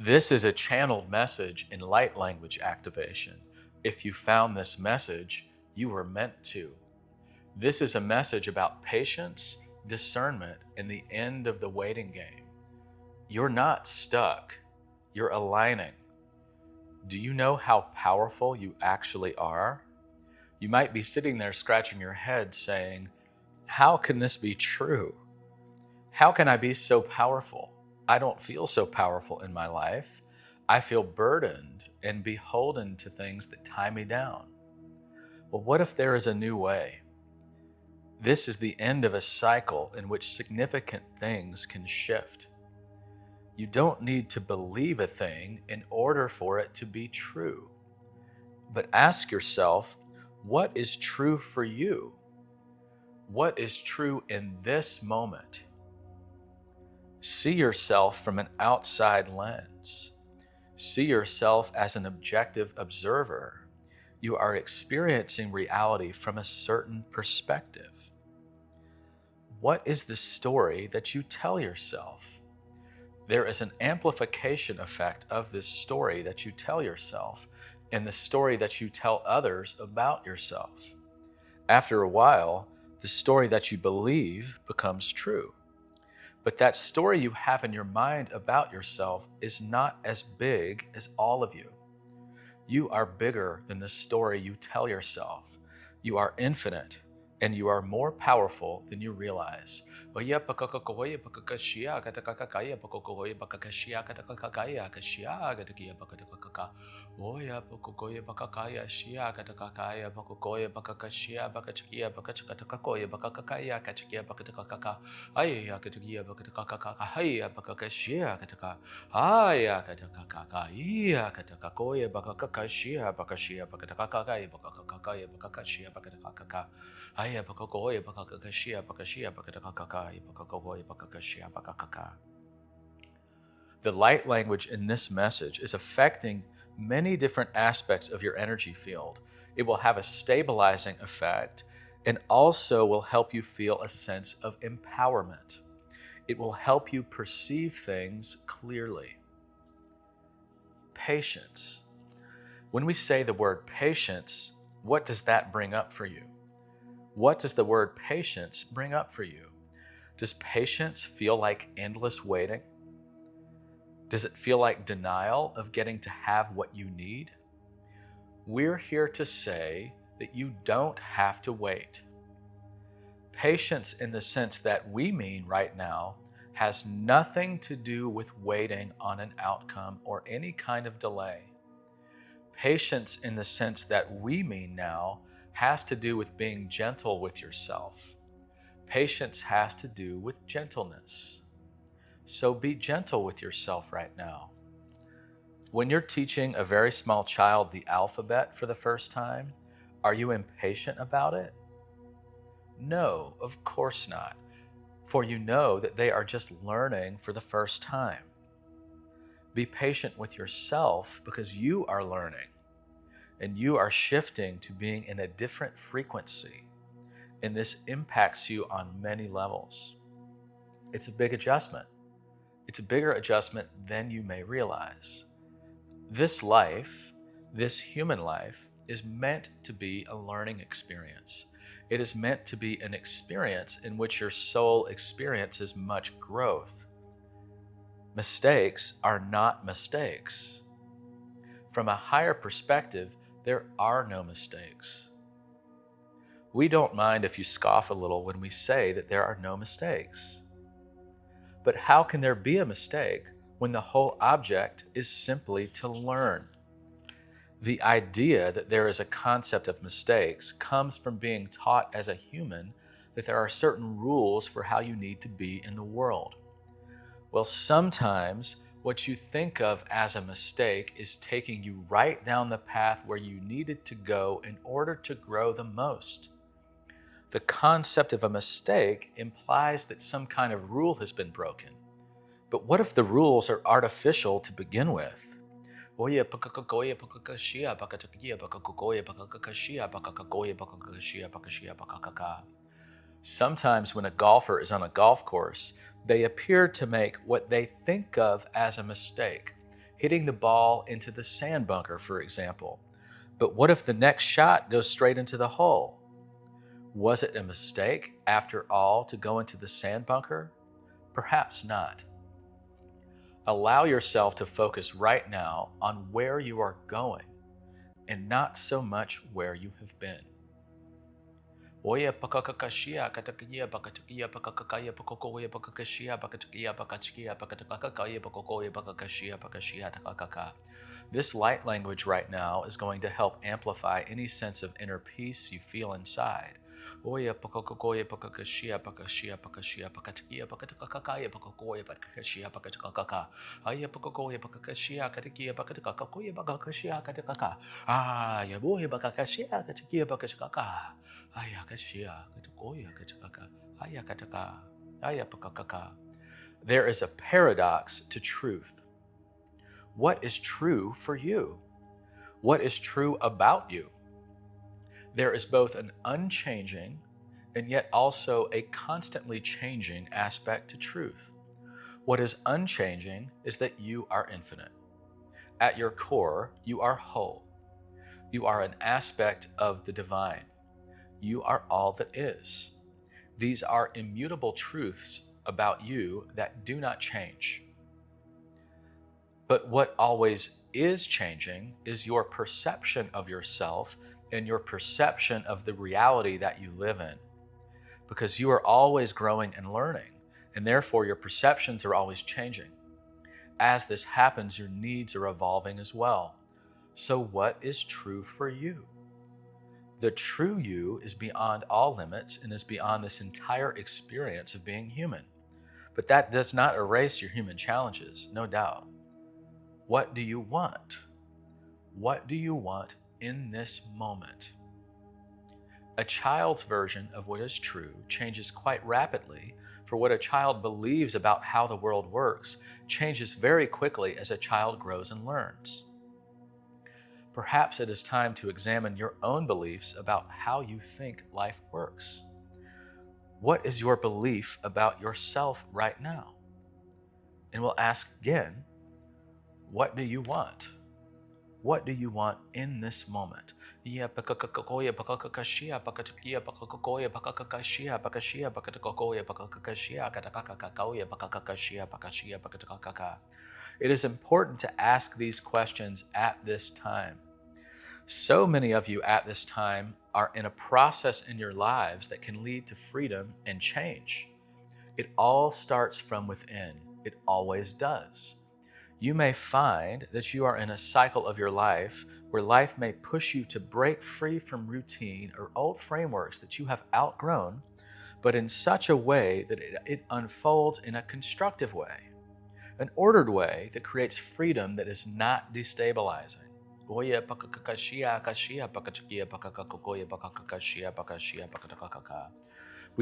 This is a channeled message in light language activation. If you found this message, you were meant to. This is a message about patience, discernment, and the end of the waiting game. You're not stuck. You're aligning. Do you know how powerful you actually are? You might be sitting there scratching your head saying, how can this be true? How can I be so powerful? I don't feel so powerful in my life. I feel burdened and beholden to things that tie me down. Well, what if there is a new way? This is the end of a cycle in which significant things can shift. You don't need to believe a thing in order for it to be true. But ask yourself, what is true for you? What is true in this moment? See yourself from an outside lens. See yourself as an objective observer. You are experiencing reality from a certain perspective. What is the story that you tell yourself? There is an amplification effect of this story that you tell yourself and the story that you tell others about yourself. After a while, the story that you believe becomes true. But that story you have in your mind about yourself is not as big as all of you. You are bigger than the story you tell yourself. You are infinite, and you are more powerful than you realize. Oya pokokoya bakakaya shia katakakaya pokokoya bakakashia bakachikia bakachakatakakoya bakakakaya kachikia bakatakaka aya katakia bakatakaka haya bakakashia kataka aya katakaka iya katakakoya bakakashia bakashia bakatakakaya bakakakaya bakakashia bakatakaka aya bakakoya bakakashia bakashia bakatakaka bakakoya bakakashia bakakaka. The light language in this message is affecting many different aspects of your energy field. It will have a stabilizing effect and also will help you feel a sense of empowerment. It will help you perceive things clearly. Patience. When we say the word patience, what does that bring up for you? What does the word patience bring up for you? Does patience feel like endless waiting? Does it feel like denial of getting to have what you need? We're here to say that you don't have to wait. Patience in the sense that we mean right now has nothing to do with waiting on an outcome or any kind of delay. Patience in the sense that we mean now has to do with being gentle with yourself. Patience has to do with gentleness. So be gentle with yourself right now. When you're teaching a very small child the alphabet for the first time, are you impatient about it? No, of course not, for you know that they are just learning for the first time. Be patient with yourself because you are learning and you are shifting to being in a different frequency, and this impacts you on many levels. It's a big adjustment. It's a bigger adjustment than you may realize. This life, this human life, is meant to be a learning experience. It is meant to be an experience in which your soul experiences much growth. Mistakes are not mistakes. From a higher perspective, there are no mistakes. We don't mind if you scoff a little when we say that there are no mistakes. But how can there be a mistake when the whole object is simply to learn? The idea that there is a concept of mistakes comes from being taught as a human that there are certain rules for how you need to be in the world. Well, sometimes what you think of as a mistake is taking you right down the path where you needed to go in order to grow the most. The concept of a mistake implies that some kind of rule has been broken. But what if the rules are artificial to begin with? Sometimes when a golfer is on a golf course, they appear to make what they think of as a mistake. hitting the ball into the sand bunker, for example. But what if the next shot goes straight into the hole? Was it a mistake, after all, to go into the sand bunker? Perhaps not. Allow yourself to focus right now on where you are going and not so much where you have been. Oya pakakakashia katakia pakatakia pakakakaya pakokoya pakakashia pakatakia pakachkia pakatakakakaya pakokoya pakakashia pakashia takakaka. This light language right now is going to help amplify any sense of inner peace you feel inside. Oya pakokoya pakakashia pakashia pakashia pakatakia pakatakakaya pakokoya pakakashia pakatakakaka. Aya pakokoya pakakashia katakia pakatakakakoya pakakashia katakaka. Ah, yaboya pakakashia katakia pakatakaka. There is a paradox to truth. What is true for you? What is true about you? There is both an unchanging and yet also a constantly changing aspect to truth. What is unchanging is that you are infinite. At your core, you are whole. You are an aspect of the divine. You are all that is. These are immutable truths about you that do not change. But what always is changing is your perception of yourself and your perception of the reality that you live in. Because you are always growing and learning, and therefore your perceptions are always changing. As this happens, your needs are evolving as well. So what is true for you? The true you is beyond all limits and is beyond this entire experience of being human. But that does not erase your human challenges, no doubt. What do you want? What do you want in this moment? A child's version of what is true changes quite rapidly, for what a child believes about how the world works changes very quickly as a child grows and learns. Perhaps it is time to examine your own beliefs about how you think life works. What is your belief about yourself right now? And we'll ask again, what do you want? What do you want in this moment? It is important to ask these questions at this time. So many of you at this time are in a process in your lives that can lead to freedom and change. It all starts from within. It always does. You may find that you are in a cycle of your life where life may push you to break free from routine or old frameworks that you have outgrown, but in such a way that it unfolds in a constructive way, an ordered way that creates freedom that is not destabilizing. We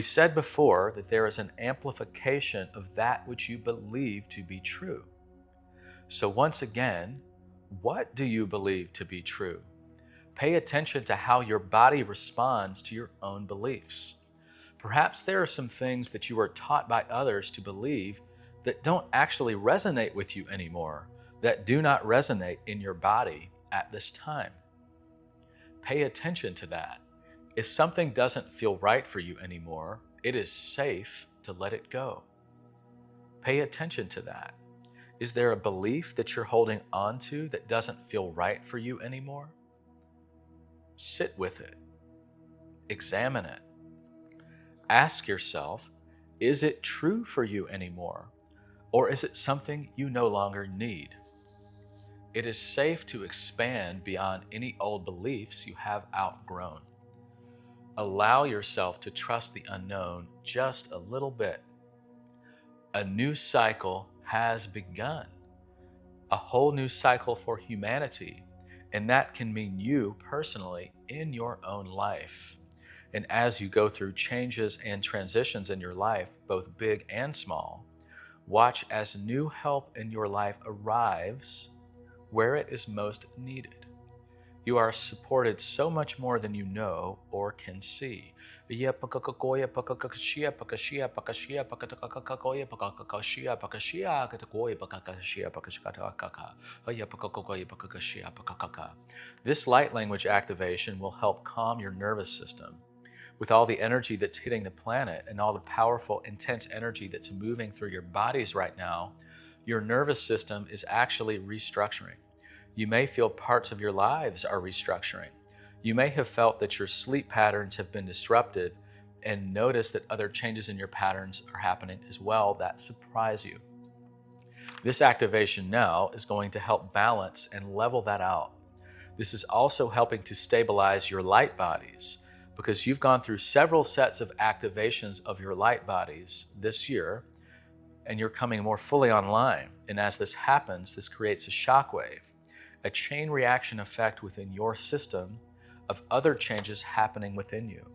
said before that there is an amplification of that which you believe to be true. So once again, what do you believe to be true? Pay attention to how your body responds to your own beliefs. Perhaps there are some things that you are taught by others to believe that don't actually resonate with you anymore, that do not resonate in your body at this time. Pay attention to that. If something doesn't feel right for you anymore, it is safe to let it go. Pay attention to that. Is there a belief that you're holding on to that doesn't feel right for you anymore? Sit with it. Examine it. Ask yourself, is it true for you anymore? Or is it something you no longer need? It is safe to expand beyond any old beliefs you have outgrown. Allow yourself to trust the unknown just a little bit. A new cycle has begun. A whole new cycle for humanity, and that can mean you personally in your own life. And as you go through changes and transitions in your life, both big and small, watch as new help in your life arrives where it is most needed. You are supported so much more than you know or can see. Yeah, pakakakoya, pakakashia, pakashia, pakashia, pakatakakoya, pakakashia, pakashia, katakoya, pakakashia, pakashkataka. Yeah, pakakoya, pakakashia, pakakaka. This light language activation will help calm your nervous system. With all the energy that's hitting the planet and all the powerful, intense energy that's moving through your bodies right now, your nervous system is actually restructuring. You may feel parts of your lives are restructuring. You may have felt that your sleep patterns have been disrupted and notice that other changes in your patterns are happening as well that surprise you. This activation now is going to help balance and level that out. This is also helping to stabilize your light bodies because you've gone through several sets of activations of your light bodies this year and you're coming more fully online. And as this happens, this creates a shockwave, a chain reaction effect within your system of other changes happening within you.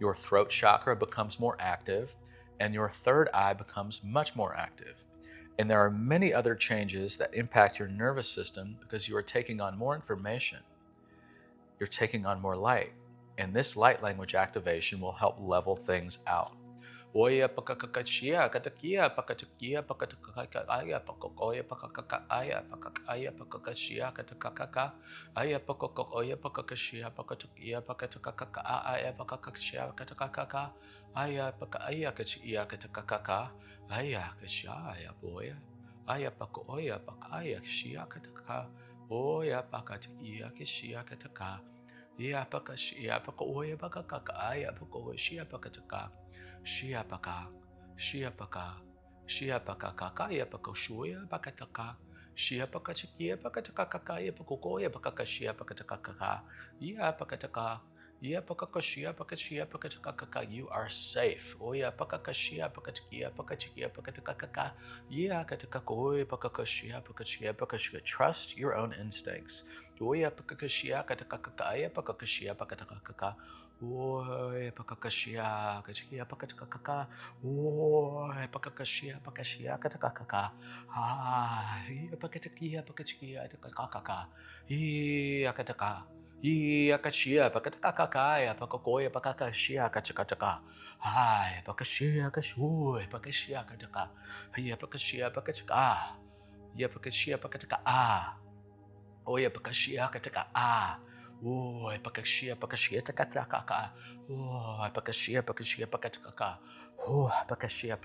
Your throat chakra becomes more active and your third eye becomes much more active. And there are many other changes that impact your nervous system because you are taking on more information. You're taking on more light. And this light language activation will help level things out. Oya pakakakashia katakia pakatakia pakatakaaya pakokoya pakakakaaya pakakaya pakakashia katakakaka aya pakokoya pakakashia pakatakia pakatakakaka pakakashia katakakaka aya pakaya kachia katakakaka aya kashaya boya aya pakoya pakaya kashia kataka oya pakatakia kashia kataka ya pakashia pakoya pakakaka aya pakoshia pakataka Shiapaka, Shiapaka, Shiapaka kakaya pakoshuya pakataka, Shiapaka chikia pakatakakaya pakokoya pakakashia pakatakaka, Ya pakataka, Ya pakakashia pakashia pakatakaka, you are safe. Oya pakakashia pakatakia pakachikia pakatakaka, Ya katakakoya pakakashia pakashia pakashia. Trust your own instincts. Oya pakakashia katakakaya pakakashia pakatakaka. Oi, pakakashia, kachia, pakatakaka. Oi, pakakashia, pakashia, katakaka. Ah, pakatakia, pakachikia, takaka. Akataka. Akashia, pakatakaka, pakakoya, pakakashia, kachakataka. Ay, pakashia, kashui, pakashia, kataka. Pakashia, pakachaka. Pakashia, pakataka. Oya pakashia kataka. Oh, pakashia takataka. Oh, pakashia pakataka. Oh, pakashia.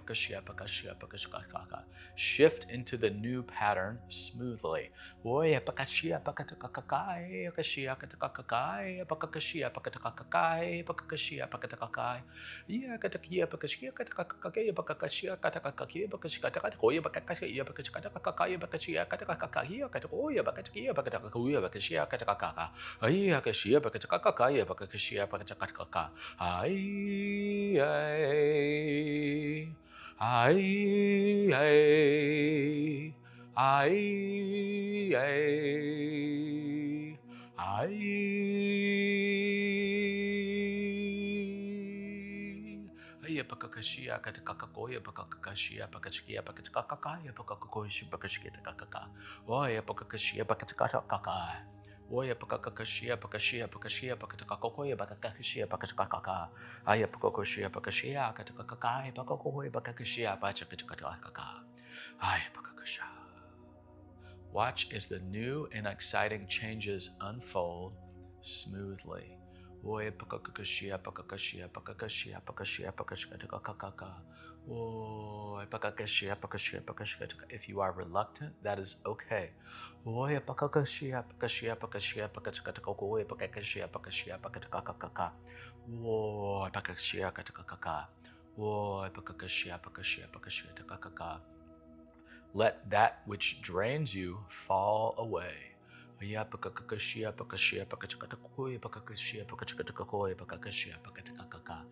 Shift into the new pattern smoothly. Oya pakashia pakataka. Pakashia katakaka. Pakashia pakataka. Pakashia pakataka. Yeah, katakia pakashia katakaka. Pakashia katakaka. Pakashia katakaka. Pakashia pakataka. Pakashia katakaka. Katakoya pakatakia pakatakakuya pakashia katakaka. Ai akashia pakatakaka pakashia pakatakaka. Ai ai ai ai ai ai Aya pakakashia katakakakoya pakakashia pakachikia pakatakakaya pakakakoshi pakashia takakaka. Oya pakakashia pakatakaka. Oya pakakashia pakashia pakatakakoya pakakashia pakatakaka. Aya pakakoshia pakashia katakakaya pakakoya pakakashia pachakatakaka. Aya pakakasha. Watch as the new and exciting changes unfold smoothly. Oye pakakashia pakakashia pakakashia pakashia pakashia. Oye pakakashia pakashia pakashia. If you are reluctant, that is okay. Oye pakakashia pakashia pakashia pakashia. Oye pakakashia pakashia pakashia. Oye pakakashia pakashia. Oye pakakashia pakashia pakashia. Let that which drains you fall away. Ya pakakashia pakashia pakachakatakoya pakakashia pakachakatakoya pakakashia pakatakaka.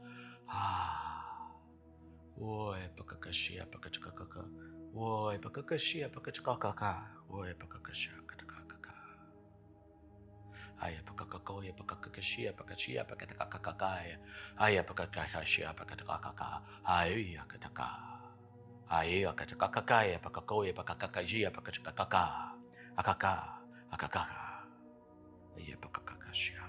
Oy pakakashia pakachakaka. Oy pakakashia pakachakaka. Oy pakakashia katakaka. Aya pakakakoya pakakashia pakachia pakatakaka. Aya pakakashia pakatakaka. Aya kataka. Aya katakakakaya pakakoya pakakakajia pakachakaka. Akaka. Aya pakakakashia.